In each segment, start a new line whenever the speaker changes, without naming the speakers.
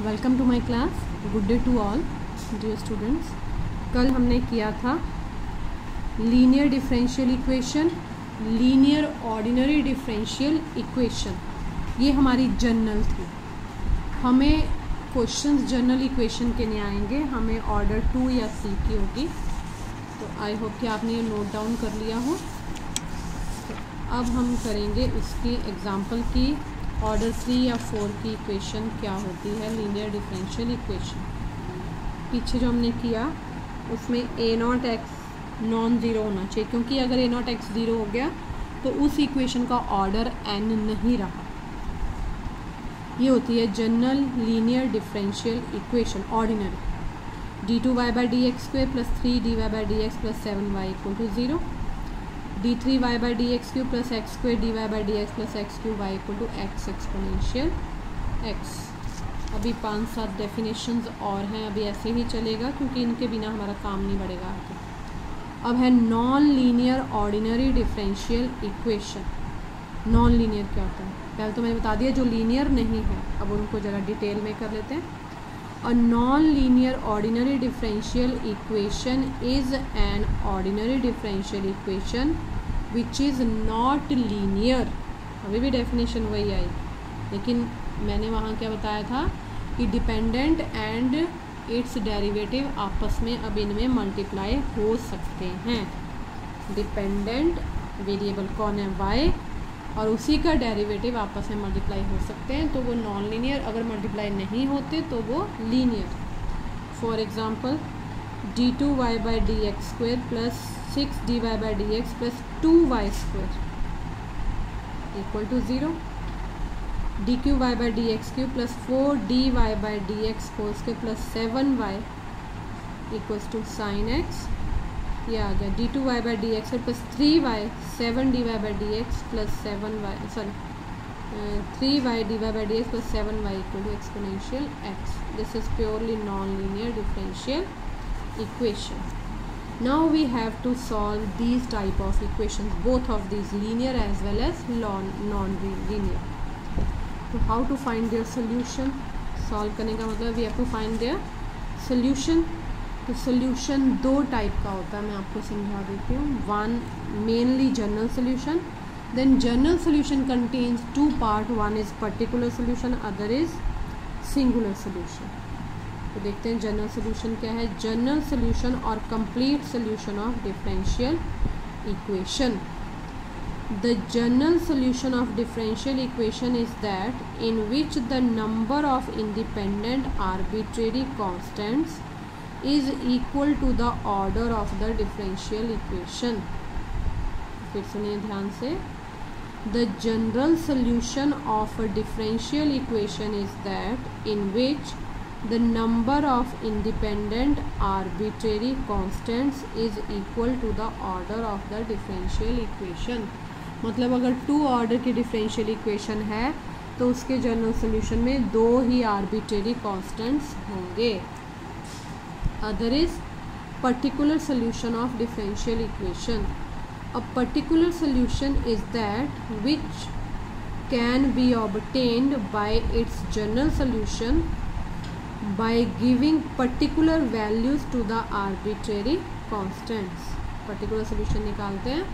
Welcome to my class. Good day to all dear students. कल हमने किया था linear differential equation, linear ordinary differential equation. ये हमारी जनरल थी। हमें क्वेश्चंस जनरल इक्वेशन के नहीं आएंगे, हमें ऑर्डर 2 या 3 की होगी। तो आई होप कि आपने ये नोट डाउन कर लिया हो। तो अब हम करेंगे उसकी एग्जांपल की ऑर्डर 3 या 4 की इक्वेशन क्या होती है लीनियर डिफरेंशियल इक्वेशन। पीछे जो हमने किया उसमें a0x नॉन ज़ीरो होना चाहिए, क्योंकि अगर a0x ज़ीरो हो गया तो उस इक्वेशन का ऑर्डर n नहीं रहा। ये होती है general linear differential equation ordinary. d2y/dx² + 3dy/dx + 7y = 0, d3y/dx³ + x²dy/dx + x3y = x exponential x। अभी 5-7 डेफिनेशंस और हैं, अभी ऐसे ही चलेगा क्योंकि इनके बिना हमारा काम नहीं बढ़ेगा आगे। अब है non linear ordinary differential equation. Non linear क्या होता है? पहले तो मैंने बता दिया जो लीनियर नहीं है, अब उनको ज़रा डिटेल में कर लेते हैं। A non-linear ordinary differential equation is an ordinary differential equation which is not linear। अभी भी डेफिनेशन वही आई, लेकिन मैंने वहाँ क्या बताया था कि डिपेंडेंट एंड इट्स डेरिवेटिव आपस में अब इनमें मल्टीप्लाई हो सकते हैं। डिपेंडेंट वेरिएबल कौन है? y, और उसी का डेरिवेटिव आपस में मल्टीप्लाई हो सकते हैं, तो वो नॉन लीनियर। अगर मल्टीप्लाई नहीं होते तो वो linear. For example d2y/dx² + 6dy/dx + 2y² = 0, dqy/dx³ + 4dy/dx² + 7y = sin x। ये आ गया d2y/dx + 3y 7dy/dx + 7y 3y/dx + 7y = exponential x। This is purely non-linear differential equation. Now we have to solve these type of equations, both of these linear as well as non-linear. So how to find their solution? Solve करने का मतलब we have to find their solution। तो solution 2 type का होता है, मैं आपको समझा देती हूँ। One mainly general solution, then general solution contains 2 part, one is particular solution, other is singular solution. तो देखते हैं जनरल सोल्यूशन क्या है। जनरल सोल्यूशन और complete solution of differential equation. The general solution of differential equation is that in which the number of independent arbitrary constants is equal to the order of the differential equation। फिर सुनिए ध्यान से। The general solution of a differential equation is that in which the number of independent arbitrary constants is equal to the order of the differential equation। मतलब अगर 2 order की differential equation है तो उसके जनरल सोल्यूशन में 2 ही arbitrary constants होंगे। Other is particular solution of differential equation। A particular solution is that which can be obtained by its general solution by giving particular values to the arbitrary constants। particular solution निकालते हैं,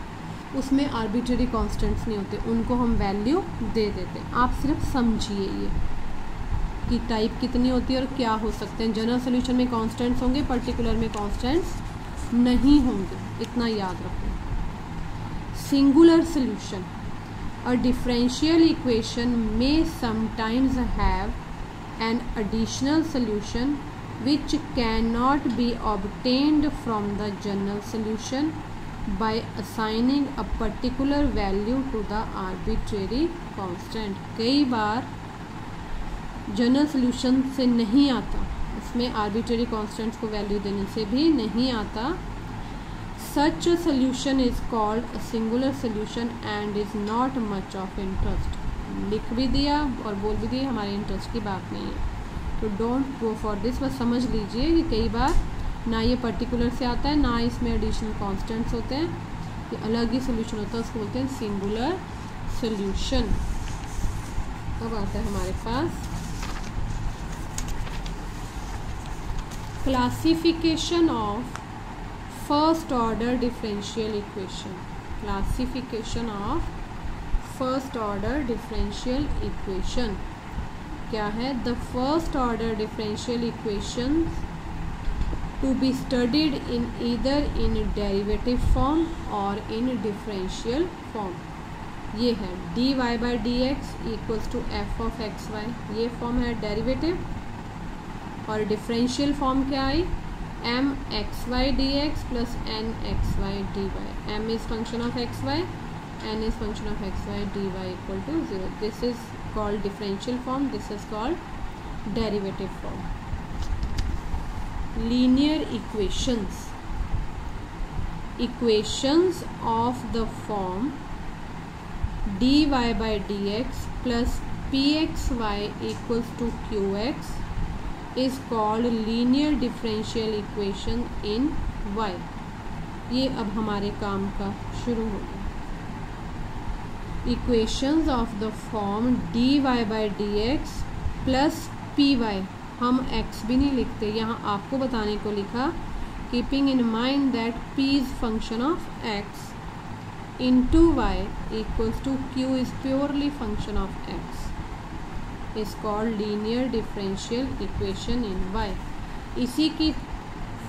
उसमें arbitrary constants नहीं होते, उनको हम value दे देते हैं। आप सिर्फ समझिए ये कि टाइप कितनी होती है और क्या हो सकते हैं। जनरल सोल्यूशन में कांस्टेंट्स होंगे, पर्टिकुलर में कांस्टेंट्स नहीं होंगे, इतना याद रखो। Singular solution, a differential equation में sometimes have an additional solution which can not be obtained from the general solution by assigning a particular value to the arbitrary constant. कई बार जनरल सोल्यूशन से नहीं आता, उसमें आर्बिट्रेरी कॉन्स्टेंट्स को value देने से भी नहीं आता। Such solution is called a singular solution and is not much of interest. लिख भी दिया और बोल भी दिया, हमारे इंटरेस्ट की बात नहीं है, तो डोंट गो फॉर दिस। बस समझ लीजिए कि कई बार ना ये पर्टिकुलर से आता है, ना इसमें एडिशनल कॉन्स्टेंट्स होते हैं, ये अलग ही सोल्यूशन होता है, उसको बोलते हैं सिंगुलर सोल्यूशन। अब आता है हमारे पास classification of first order differential equation, classification of first order differential equation क्या है? The first order differential equation to be studied in either in derivative form और इन डिफरेंशियल फॉर्म। ये है dy by D X equals to F of X Y, ये form है derivative. और differential form क्या आई? M X Y D X plus N X Y D Y. M is function of X Y, N is function of X Y, D Y equal to 0। This is called differential form, this is called derivative form. Linear equations, equations of the form dy by dx plus pxy equals to qx is called linear differential equation in y। ये अब हमारे काम का शुरू हो गया। Equations of the form dy by dx plus py, हम x भी नहीं लिखते, यहाँ आपको बताने को लिखा keeping in mind that p is function of x into y equals to q is purely function of x is called linear differential equation in y। इसी की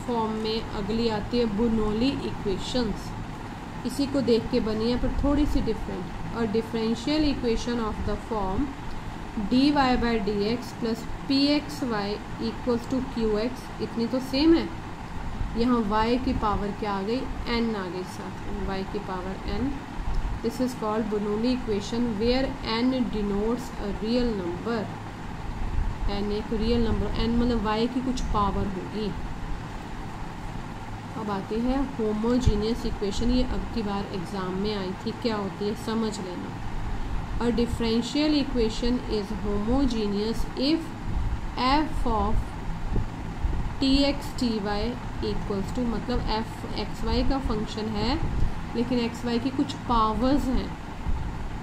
फॉर्म में अगली आती है बुनोली इक्वेशंस। इसी को देख के बनी है पर थोड़ी सी डिफरेंट। और differential equation of the form dy by D X plus P X Y equals to Q X, इतनी तो सेम है। यहाँ y की पावर क्या आ गई? n आ गई साथ में, y की power n। This is called Bernoulli equation where n denotes a real number. n एक रियल नंबर, n मतलब y की कुछ पावर होगी। अब आती है होमोजीनियस इक्वेशन, ये अब की बार एग्जाम में आई थी, क्या होती है समझ लेना। A differential equation is homogeneous if f of T X T Y equals to, मतलब एफ एक्स वाई का फंक्शन है लेकिन एक्स वाई की कुछ पावर्स हैं,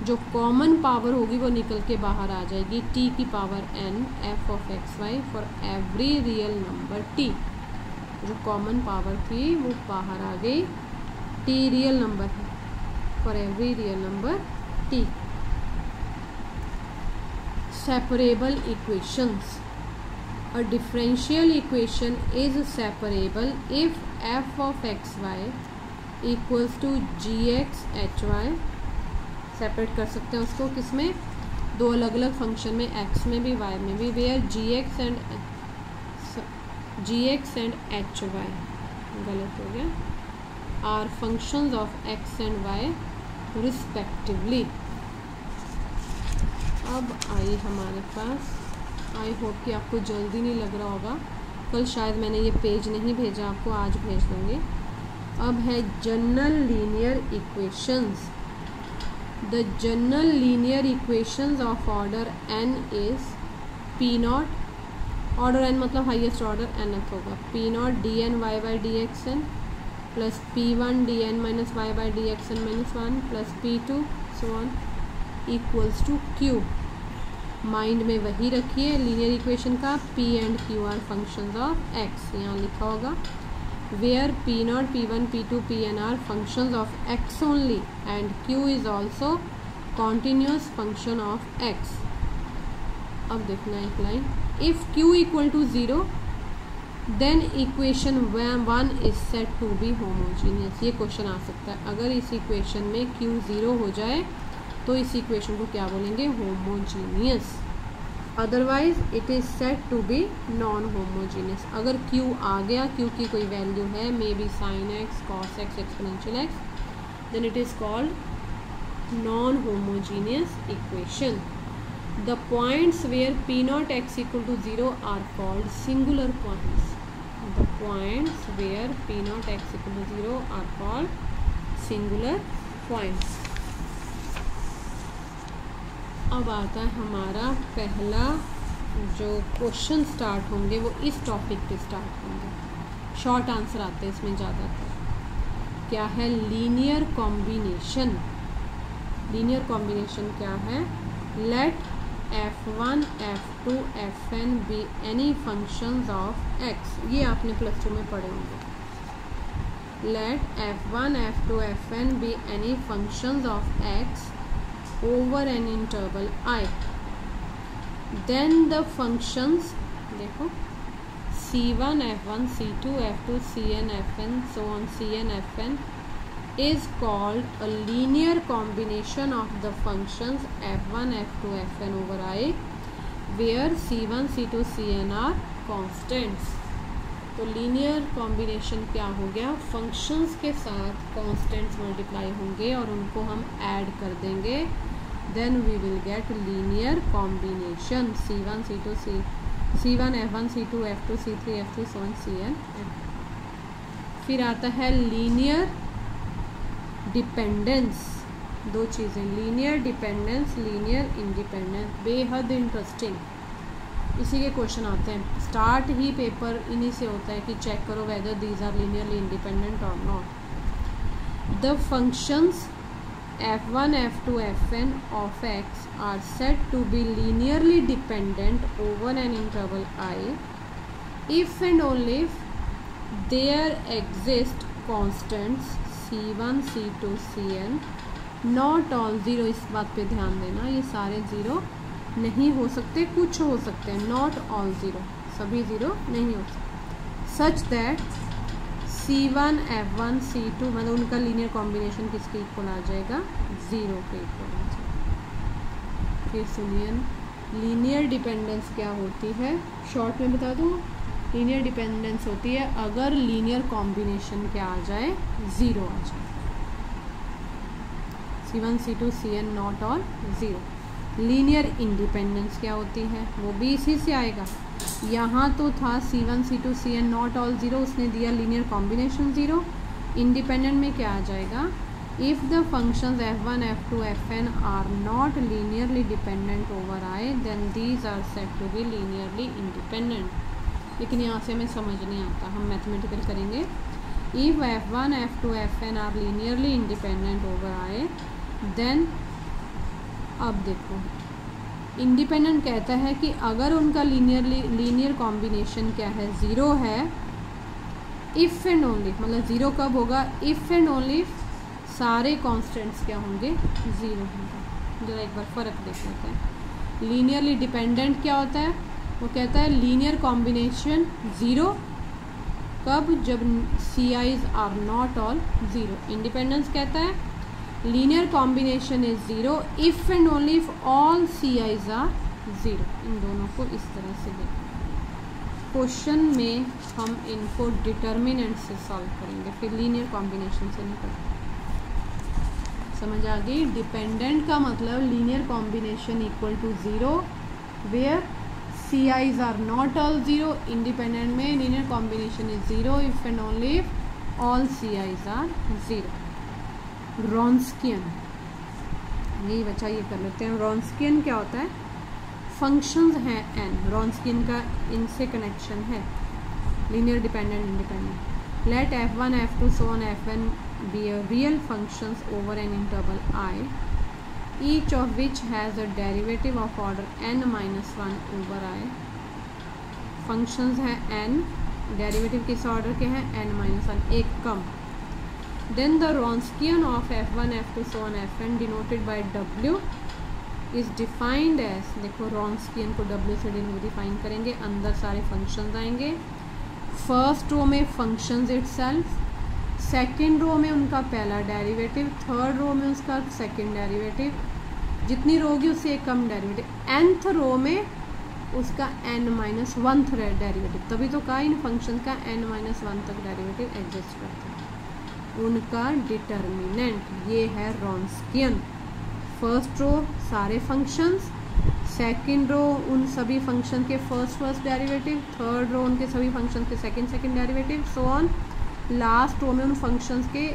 जो कॉमन पावर होगी वो निकल के बाहर आ जाएगी। टी की power N F of X Y for every real number T, जो कॉमन पावर थी वो बाहर आ गई। टी रियल नंबर है for every real number T. Separable equations, a differential equation is separable if f of xy equals to gx hy। Separate कर सकते हैं उसको किसमें? दो अलग अलग फंक्शन में, x में भी y में भी, वेयर gx एंड hy, गलत हो गया, are functions of x and y respectively. अब आई हमारे पास, आई होप कि आपको जल्दी नहीं लग रहा होगा, कल शायद मैंने ये पेज नहीं भेजा आपको, आज भेज दूँगी। अब है general linear equations. The general linear equations of order n is P naught, order n मतलब हाईएस्ट ऑर्डर nth होगा, P naught D N Y by D X N plus P one D N minus Y by D X N minus one plus P two so on equals to Q. Mind में वही रखिए linear equation का, p and q are functions of x, यहाँ लिखा होगा where p naught p one p two p n are functions of x only and q is also continuous function of x। अब देखना एक line, if q equal to 0 then equation 1 is set to be homogeneous. ये question आ सकता है, अगर इस equation में q 0 हो जाए तो इस इक्वेशन को क्या बोलेंगे? Homogeneous. Otherwise it is set to be non homogeneous. अगर q आ गया, q की कोई वैल्यू है, maybe sine X, cos X, exponential X, then it is called non homogeneous equation. The points where p naught X equal to 0 are called singular points. The points where p naught X equal to 0 are called singular points. अब आता है हमारा पहला जो question start होंगे वो इस topic पे स्टार्ट होंगे। शॉर्ट आंसर आते हैं इसमें ज़्यादातर। क्या है? Linear combination. लीनियर कॉम्बिनेशन क्या है? Let f1 f2 fn be any functions of x, ये आपने +2 में पढ़े होंगे। let f1 f2 fn be any functions of x over an interval I, then the functions देखो c1 f1 c2 f2 cn fn so on cn fn is called a linear combination of the functions f1 f2 fn over I where c1 c2 cn are constants। तो linear combination क्या हो गया, functions के साथ constants multiply होंगे और उनको हम ऐड कर देंगे, then we will get linear combination c1 c2 c1 f1 c2 f2 c3 f3 so on cn। फिर आता है लीनियर डिपेंडेंस, दो चीज़ें, लीनियर डिपेंडेंस लीनियर इंडिपेंडेंस, बेहद इंटरेस्टिंग। इसी के क्वेश्चन आते हैं, स्टार्ट ही पेपर इन्हीं से होता है कि चेक करो whether these are linearly independent और not. The functions f1 f2 fn of x are said to be linearly dependent over an interval I if and only if there exist constants c1 c2 cn not all zero, इस बात पे ध्यान देना, ये सारे zero नहीं हो सकते, कुछ हो सकते हैं, नॉट ऑल ज़ीरो, सभी ज़ीरो नहीं हो सकते। Such that c1 f1 c2 मतलब उनका लीनियर कॉम्बिनेशन किसके इक्वल आ जाएगा, ज़ीरो के इक्वल आ जाएगा। फिर सुनिए, लीनियर डिपेंडेंस क्या होती है, शॉर्ट में बता दूँ, लीनियर डिपेंडेंस होती है अगर लीनियर कॉम्बिनेशन क्या आ जाए, ज़ीरो आ जाए, c1 c2 cn not all zero. Linear independence क्या होती है, वो भी इसी से आएगा, यहाँ तो था c1 c2 cn not all zero, उसने दिया लीनियर कॉम्बिनेशन ज़ीरो। इंडिपेंडेंट में क्या आ जाएगा, if the functions f1 f2 fn are not linearly dependent over I then these are said to be linearly independent. लेकिन यहाँ से हमें समझ नहीं आता, हम मैथमेटिकल करेंगे। If f1 f2 fn are linearly independent over I then, अब देखो इंडिपेंडेंट कहता है कि अगर उनका लीनियर कॉम्बिनेशन क्या है, ज़ीरो है, इफ़ एंड ओनली, मतलब ज़ीरो कब होगा, इफ़ एंड ओनली सारे कांस्टेंट्स क्या होंगे, ज़ीरो होंगे। जरा एक बार फ़र्क देख लेते हैं। लीनियरली डिपेंडेंट क्या होता है, वो कहता है लीनियर कॉम्बिनेशन ज़ीरो कब, जब CI's are not all zero. Independence कहता है linear combination is zero if and only if all CI's are zero. इन दोनों को इस तरह से देखें। क्वेश्चन में हम इनको डिटर्मिनेंट से सॉल्व करेंगे, फिर लीनियर कॉम्बिनेशन से नहीं करेंगे। समझ आ गई, डिपेंडेंट का मतलब linear combination equal to zero where CI's are not all zero. Independent में linear combination is zero if and only if all CI's are zero. Wronskian, यही बच्चा ये कर लेते हैं। रॉन्स्कियन क्या होता है, फंक्शंस हैं n, रॉन्स्कियन का इनसे कनेक्शन है, linear dependent independent. Let f1 f2 so on fn be a real functions over an interval I each of which has a derivative of order n minus 1 over I। Functions हैं n, derivative किस order के हैं, n minus 1, एक कम। Then the Wronskian of f1 f2 so on fn denoted by w is defined as, देखो Wronskian को w से define करेंगे, अंदर सारे फंक्शंस आएंगे। फर्स्ट रो में फंक्शंस इटसेल्फ, सेकंड रो में उनका पहला डेरिवेटिव, थर्ड रो में उसका सेकंड डेरिवेटिव, जितनी रो होगी उससे एक कम डेरिवेटिव, nth रो में उसका n-1th डेरिवेटिव। तभी तो कहा इन फंक्शन का n-1 तक डेरिवेटिव एग्जिस्ट करता है। उनका डिटर्मिनेंट ये है रॉन्स्कियन। फर्स्ट रो सारे फंक्शंस, सेकंड रो उन सभी फंक्शन के फर्स्ट डेरिवेटिव, थर्ड रो उनके सभी फंक्शन के second derivative, so on. Last row में उन फंक्शंस के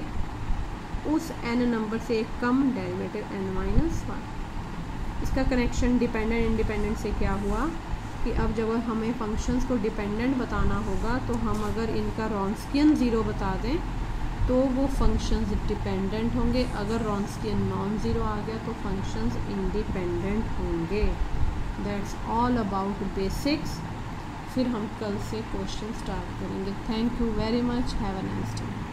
उस n नंबर से एक कम डेरिवेटिव n-1। इसका कनेक्शन डिपेंडेंट इंडिपेंडेंट से क्या हुआ कि अब जब हमें फंक्शंस को डिपेंडेंट बताना होगा तो हम अगर इनका रॉन्स्कियन ज़ीरो बता दें तो वो फंक्शंस डिपेंडेंट होंगे, अगर रॉन्स्कियन नॉन ज़ीरो आ गया तो फंक्शंस इंडिपेंडेंट होंगे। That's all about basics. फिर हम कल से क्वेश्चन स्टार्ट करेंगे। Thank you very much, have a nice day.